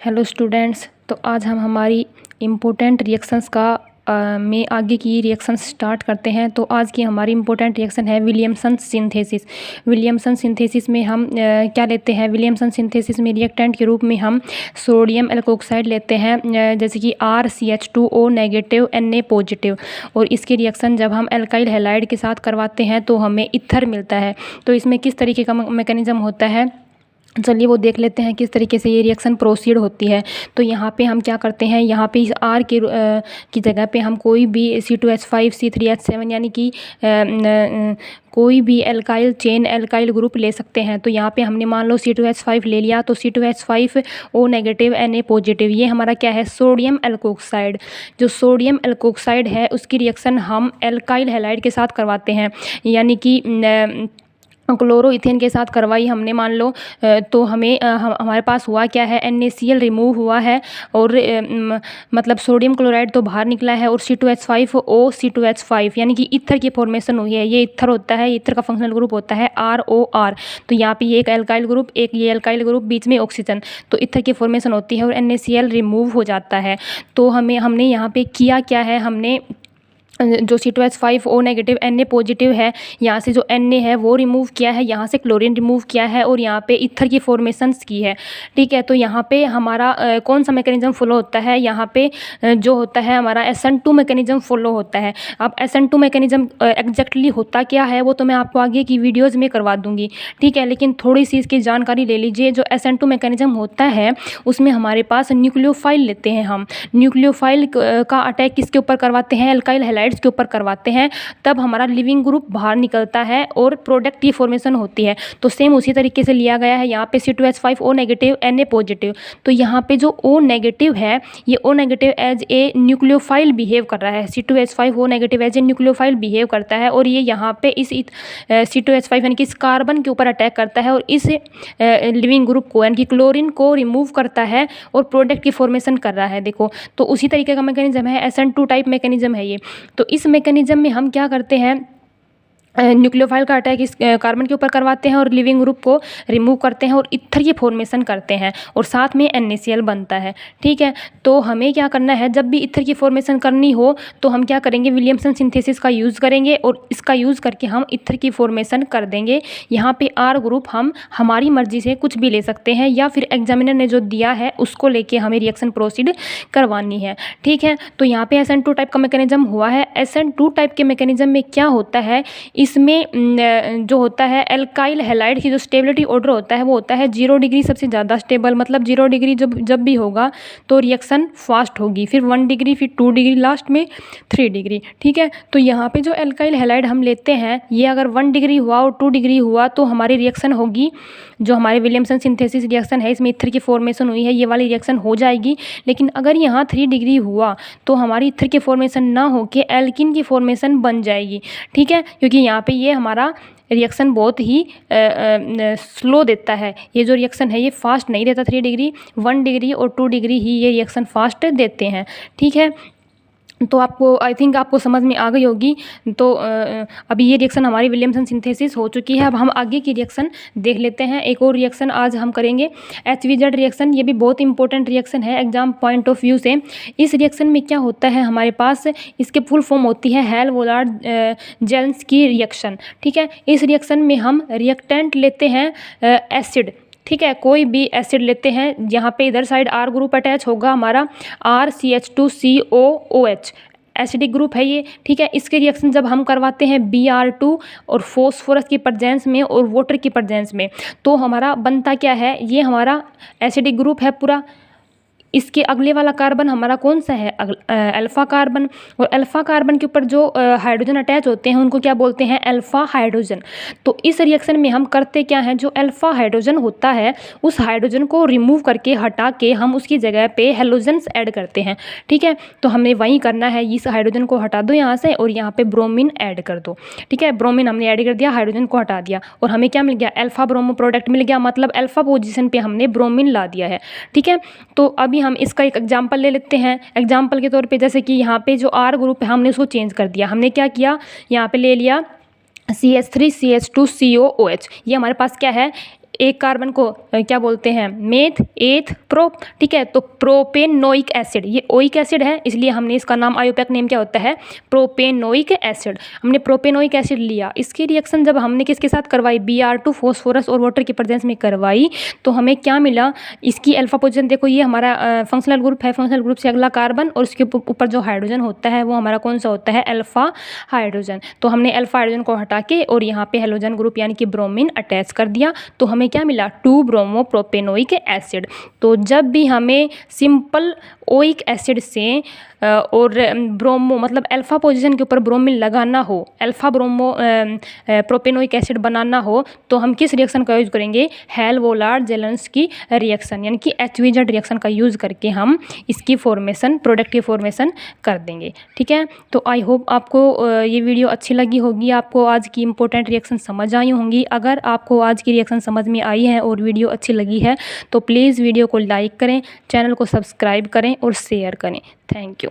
Hello students, तो आज हम हमारी इम्पोर्टेंट रिएक्शंस का में आगे की रिएक्शंस स्टार्ट करते हैं। तो आज की हमारी इम्पोर्टेंट रिएक्शन है विलियमसन सिंथेसिस। विलियमसन सिंथेसिस में हम क्या लेते हैं? विलियमसन सिंथेसिस में रिएक्टेंट के रूप में हम सोडियम एल्कोक्साइड लेते हैं, जैसे कि RCH2O नेगेटिव Na पॉजिटिव, और इसकी रिएक्शन जब हम एल्काइल हैलाइड के साथ करवाते हैं तो हमें ईथर मिलता है। तो इसमें किस तरीके का मैकेनिज्म होता है, चलिए वो देख लेते हैं किस तरीके से ये रिएक्शन प्रोसीड होती है। तो यहाँ पे हम क्या करते हैं, यहाँ पे इस R की जगह पे हम कोई भी C2H5 C3H7 यानी कि कोई भी एल्काइल चेन एल्काइल ग्रुप ले सकते हैं। तो यहाँ पे हमने मान लो C2H5 ले लिया, तो C2H5O नेगेटिव Na पॉजिटिव, ये हमारा क्या है? Sodium alkoxide. जो सोडियम एल्कोक्साइड है उसकी रिएक्शन हम एल्काइल हैलाइड के साथ करवाते हैं, यानी कि क्लोरोइथेन के साथ करवाई हमने मान लो, तो हमें हमारे पास हुआ क्या है? NaCl रिमूव हुआ है, और मतलब सोडियम क्लोराइड तो बाहर निकला है, और C2H5O C2H5 यानी कि ईथर की फॉर्मेशन हुई है। ये ईथर होता है, ईथर का फंक्शनल ग्रुप होता है ROR। तो यहाँ पे ये एक एल्काइल ग्रुप, एक ये एल्काइल ग्रुप, बीच में ऑक्सीजन, तो ईथर की फॉर्मेशन होती है और NaCl रिमूव हो जाता है। तो हमने यहाँ पे किया क्या है, हमने जो C2H5O नेगेटिव Na पॉजिटिव है, यहाँ से जो Na है वो रिमूव किया है, यहाँ से क्लोरीन रिमूव किया है, और यहाँ पे ईथर की फॉर्मेशंस की है। ठीक है, तो यहाँ पे हमारा कौन सा मैकेनिज्म फॉलो होता है? यहाँ पे जो होता है हमारा SN2 मैकेनिज्म फॉलो होता है। अब SN2 मैकेनिज्म एग्जैक्टली होता क्या है वो तो मैं आपको आगे की वीडियोज़ में करवा दूँगी। ठीक है, लेकिन थोड़ी सी इसकी जानकारी ले लीजिए। जो SN2 मैकेनिज्म होता है उसमें हमारे पास न्यूक्लियोफाइल लेते हैं हम। न्यूक्लियोफाइल का अटैक किसके ऊपर करवाते हैं? एल्काइल हैलाइड के ऊपर करवाते हैं, तब हमारा लिविंग ग्रुप बाहर निकलता है और प्रोडक्ट की फॉर्मेशन होती है। तो सेम उसी तरीके से लिया गया है यहाँ पे C2H5O नेगेटिव Na पॉजिटिव। तो यहाँ पे जो O नेगेटिव है, ये O negative as a nucleophile behave कर रहा है। C2H5O negative as a nucleophile behave करता है, और ये यहाँ पे इस C2H5 यानी कि इस कार्बन के ऊपर अटैक करता है, और इस लिविंग ग्रुप को यानी कि क्लोरीन को रिमूव करता है और प्रोडक्ट की फॉर्मेशन कर रहा है। देखो, तो उसी तरीके का मैकेनिज्म है, SN2 टाइप मैकेनिज्म है ये। तो इस मैकेनिज्म में हम क्या करते हैं, न्यूक्लियोफाइल का अटैक इस कार्बन के ऊपर करवाते हैं और लिविंग ग्रुप को रिमूव करते हैं और ईथर की फॉर्मेशन करते हैं, और साथ में NaCl बनता है। ठीक है, तो हमें क्या करना है, जब भी ईथर की फॉर्मेशन करनी हो तो हम क्या करेंगे? विलियमसन सिंथेसिस का यूज़ करेंगे, और इसका यूज़ करके हम ईथर की फॉर्मेशन कर देंगे। यहाँ पे R ग्रुप हम हमारी मर्जी से कुछ भी ले सकते हैं, या फिर एग्जामिनर ने जो दिया है उसको लेके हमें रिएक्शन प्रोसीड करवानी है। ठीक है, तो यहाँ पे SN2 टाइप का मैकेनिज्म हुआ है। SN2 टाइप के मैकेनिज्म में क्या होता है, इसमें जो होता है एल्काइल हैलाइड की जो स्टेबिलिटी ऑर्डर होता है वो होता है 0 डिग्री सबसे ज़्यादा स्टेबल, मतलब 0 डिग्री जब भी होगा तो रिएक्शन फास्ट होगी, फिर 1 डिग्री, फिर 2 डिग्री, लास्ट में 3 डिग्री। ठीक है, तो यहाँ पे जो एल्काइल हैलाइड हम लेते हैं, ये अगर 1 डिग्री हुआ और 2 डिग्री हुआ तो हमारी रिएक्शन होगी, जो हमारे विलियमसन सिंथेसिस रिएक्शन है इसमें ईथर की फॉर्मेशन हुई है, ये वाली रिएक्शन हो जाएगी। लेकिन अगर यहाँ 3 डिग्री हुआ तो हमारी ईथर की फॉर्मेशन ना होके एल्किन की फॉर्मेशन बन जाएगी। ठीक है, क्योंकि यहाँ पे ये हमारा रिएक्शन बहुत ही स्लो देता है। ये जो रिएक्शन है ये फास्ट नहीं देता। 3 डिग्री, 1 डिग्री और 2 डिग्री ही ये रिएक्शन फास्ट देते हैं। ठीक है, तो आपको आई थिंक आपको समझ में आ गई होगी। तो अभी ये रिएक्शन हमारी विलियमसन सिंथेसिस हो चुकी है। अब हम आगे की रिएक्शन देख लेते हैं। एक और रिएक्शन आज हम करेंगे HVZ रिएक्शन। ये भी बहुत इंपॉर्टेंट रिएक्शन है एग्जाम पॉइंट ऑफ व्यू से। इस रिएक्शन में क्या होता है, हमारे पास इसके फुल फॉर्म होती है हेल-वोलार्ड-जेन्स्की रिएक्शन। ठीक है, इस रिएक्शन में हम रिएक्टेंट लेते हैं एसिड। ठीक है, कोई भी एसिड लेते हैं, यहाँ पे इधर साइड R ग्रुप अटैच होगा हमारा RCH2COOH एसिडिक ग्रुप है ये। ठीक है, इसके रिएक्शन जब हम करवाते हैं Br2 और फॉस्फोरस की प्रेजेंस में और वाटर की प्रेजेंस में, तो हमारा बनता क्या है, ये हमारा एसिडिक ग्रुप है पूरा। इसके अगले वाला कार्बन हमारा कौन सा है? अल्फ़ा कार्बन, और अल्फ़ा कार्बन के ऊपर जो हाइड्रोजन अटैच होते हैं उनको क्या बोलते हैं? Alpha hydrogen. तो इस रिएक्शन में हम करते क्या हैं, जो अल्फ़ा हाइड्रोजन होता है उस हाइड्रोजन को रिमूव करके हटा के हम उसकी जगह पे हेलोजन्स ऐड करते हैं। ठीक है, तो हमने वही करना है, इस हाइड्रोजन को हटा दो यहाँ से और यहाँ पे ब्रोमीन ऐड कर दो। ठीक है, ब्रोमीन हमने ऐड कर दिया, हाइड्रोजन को हटा दिया, और हमें क्या मिल गया? अल्फ़ा ब्रोमो प्रोडक्ट मिल गया, मतलब अल्फ़ा पोजिशन पे हमने ब्रोमीन ला दिया है। ठीक है, तो अभी हम इसका एक एग्जांपल ले लेते हैं। एग्जांपल के तौर पे जैसे कि यहाँ पे जो R ग्रुप है हमने उसको चेंज कर दिया। हमने क्या किया, यहाँ पे ले लिया CH3CH2COOH। ये हमारे पास क्या है? एक कार्बन को क्या बोलते हैं, मेथ, एथ, प्रोप, ठीक है। तो प्रोपेनोइक एसिड, ये ओइक एसिड है इसलिए हमने इसका नाम आयोपैक नेम क्या होता है, प्रोपेनोइक एसिड। हमने प्रोपेनोइक एसिड लिया, इसकी रिएक्शन जब हमने किसके साथ करवाई, Br2 फॉस्फोरस और वाटर की प्रेजेंस में करवाई तो हमें क्या मिला, इसकी अल्फा पोजीशन देखो, ये हमारा फंक्शनल ग्रुप है, फंक्शनल ग्रुप से अगला कार्बन और उसके ऊपर जो हाइड्रोजन होता है वो हमारा कौन सा होता है, अल्फा हाइड्रोजन। तो हमने अल्फा हाइड्रोजन को हटा के और यहाँ पे हेलोजन ग्रुप यानी कि ब्रोमीन अटैच कर दिया तो हमें क्या मिला, 2 ब्रोमो प्रोपेनोइक एसिड। तो जब भी हमें सिंपल ओइक एसिड से और ब्रोमो मतलब अल्फा पोजीशन के ऊपर ब्रोमीन लगाना हो, अल्फा ब्रोमो प्रोपेनोइक एसिड बनाना हो तो हम किस रिएक्शन का यूज़ करेंगे, हेल-वोलार्ड-जेलेंस्की रिएक्शन यानी कि HVZ रिएक्शन का यूज़ करके हम इसकी फॉर्मेशन, प्रोडक्ट की फॉर्मेशन कर देंगे, ठीक है। तो आई होप आपको ये वीडियो अच्छी लगी होगी, आपको आज की इंपॉर्टेंट रिएक्शन समझ आई होंगी। अगर आपको आज की रिएक्शन समझ में आई है और वीडियो अच्छी लगी है तो प्लीज़ वीडियो को लाइक करें, चैनल को सब्सक्राइब करें और शेयर करें। Thank you.